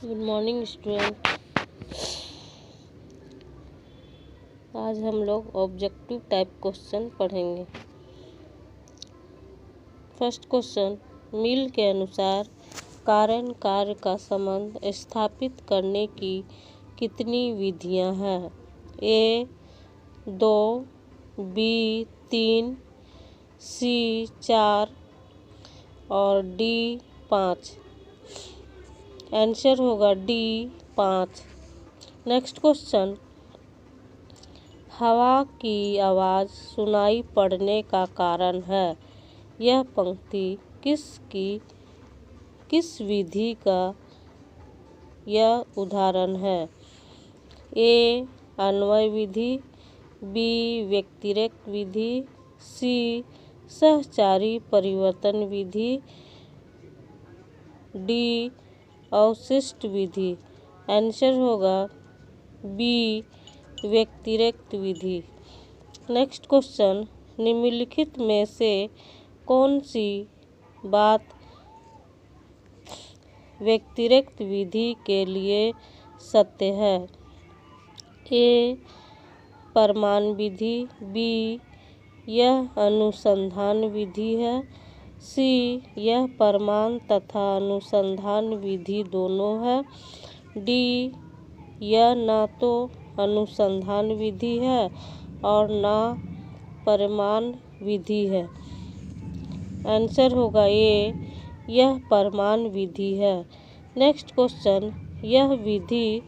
Good morning student. आज हम लोग ऑब्जेक्टिव टाइप क्वेश्चन पढ़ेंगे। फर्स्ट क्वेश्चन, मिल के अनुसार कारण कार्य का संबंध स्थापित करने की कितनी विधियां हैं? ए 2, बी 3, सी 4 और डी 5। आंसर होगा डी 5। नेक्स्ट क्वेश्चन, हवा की आवाज़ सुनाई पड़ने का कारण है। यह पंक्ति किस विधि का यह उदाहरण है? ए अन्वय विधि, बी व्यतिरेक विधि, सी सहचारी परिवर्तन विधि, डी अवशिष्ट विधि। आंसर होगा बी व्यतिरेक विधि। नेक्स्ट क्वेश्चन, निम्नलिखित में से कौन सी बात व्यतिरेक विधि के लिए सत्य है? ए प्रमाण विधि, बी यह अनुसंधान विधि है, सी यह प्रमाण तथा अनुसंधान विधि दोनों है, डी यह न तो अनुसंधान विधि है और न प्रमाण विधि है। आंसर होगा ए यह प्रमाण विधि है। नेक्स्ट क्वेश्चन, यह विधि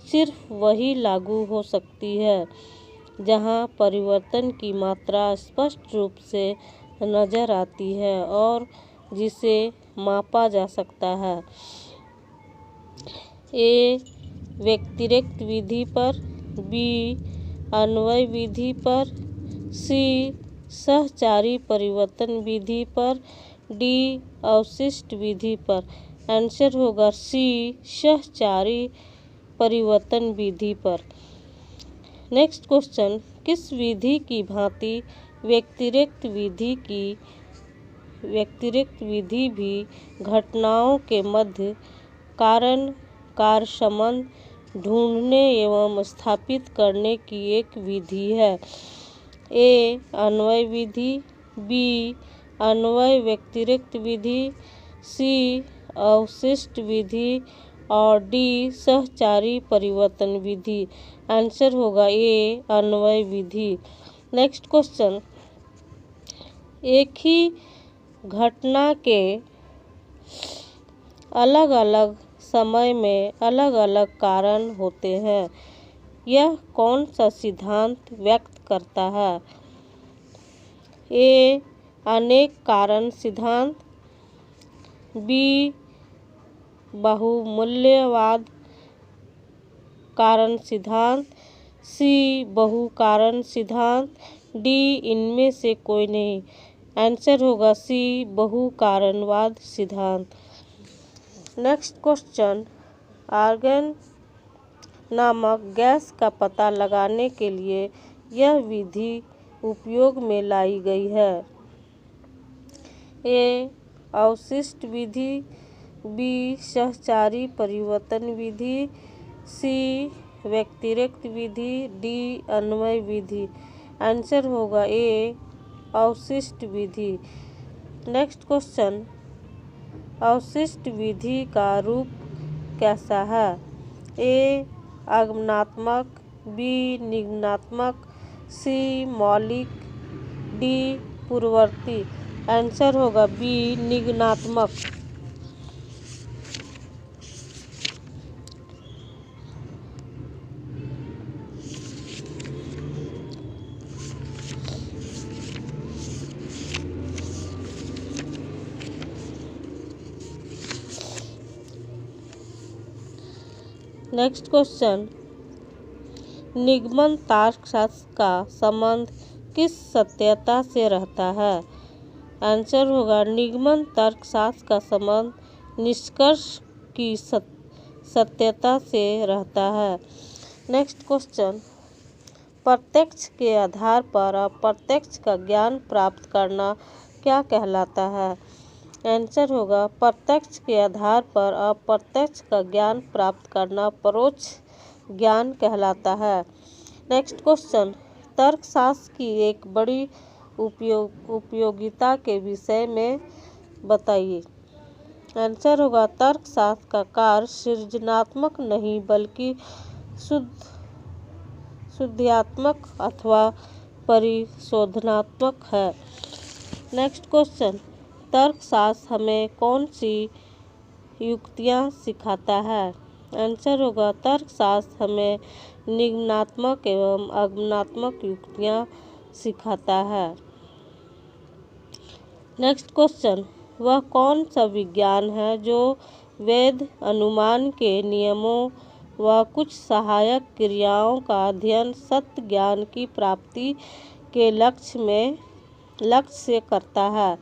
सिर्फ वही लागू हो सकती है जहाँ परिवर्तन की मात्रा स्पष्ट रूप से नजर आती है और जिसे मापा जा सकता है। ए व्यतिरेक विधि पर, बी अन्वय विधि पर, सी सहचारी परिवर्तन विधि पर, डी अवशिष्ट विधि पर। आंसर होगा सी सहचारी परिवर्तन विधि पर। नेक्स्ट क्वेश्चन, किस विधि की भांति व्यतिरेक विधि भी घटनाओं के मध्य कारण कार्य संबंध ढूंढने एवं स्थापित करने की एक विधि है? ए अन्वय विधि, बी अन्वय व्यतिरेक विधि, सी अवशिष्ट विधि और डी सहचारी परिवर्तन विधि। आंसर होगा ए अन्वय विधि। नेक्स्ट क्वेश्चन, एक ही घटना के अलग अलग समय में अलग अलग कारण होते हैं। यह कौन सा सिद्धांत व्यक्त करता है? ए अनेक कारण सिद्धांत, बी बहुमूल्यवाद कारण सिद्धांत, सी बहु कारण सिद्धांत, डी इनमें से कोई नहीं। आंसर होगा सी बहु कारणवाद सिद्धांत। नेक्स्ट क्वेश्चन, आर्गन नामक गैस का पता लगाने के लिए यह विधि उपयोग में लाई गई है। ए अवशिष्ट विधि, बी सहचारी परिवर्तन विधि, सी व्यतिरेक विधि, डी अन्वय विधि। आंसर होगा ए अवशिष्ट विधि। नेक्स्ट क्वेश्चन, अवशिष्ट विधि का रूप कैसा है? ए आगमनात्मक, बी निगमनात्मक, सी मौलिक, डी पूर्ववर्ती। आंसर होगा बी निगमनात्मक। नेक्स्ट क्वेश्चन, निगमन तर्कशास्त्र का संबंध किस सत्यता से रहता है? आंसर होगा निगमन तर्कशास्त्र का संबंध निष्कर्ष की सत्यता से रहता है। नेक्स्ट क्वेश्चन, प्रत्यक्ष के आधार पर अप्रत्यक्ष का ज्ञान प्राप्त करना क्या कहलाता है? आंसर होगा प्रत्यक्ष के आधार पर अप्रत्यक्ष का ज्ञान प्राप्त करना परोक्ष ज्ञान कहलाता है। नेक्स्ट क्वेश्चन, तर्कशास्त्र की एक बड़ी उपयोगिता के विषय में बताइए। आंसर होगा तर्कशास्त्र का कार्य सृजनात्मक नहीं बल्कि शुद्धात्मक अथवा परिशोधनात्मक है। नेक्स्ट क्वेश्चन, तर्कशास्त्र हमें कौन सी युक्तियाँ सिखाता है। आंसर होगा तर्कशास्त्र हमें निगमनात्मक एवं आगमनात्मक युक्तियाँ सिखाता है। नेक्स्ट क्वेश्चन, वह कौन सा विज्ञान है जो वैध अनुमान के नियमों व कुछ सहायक क्रियाओं का अध्ययन सत्य ज्ञान की प्राप्ति के लक्ष्य से करता है।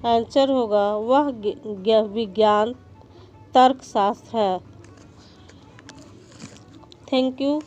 आंसर होगा वह विज्ञान तर्कशास्त्र है। Thank you.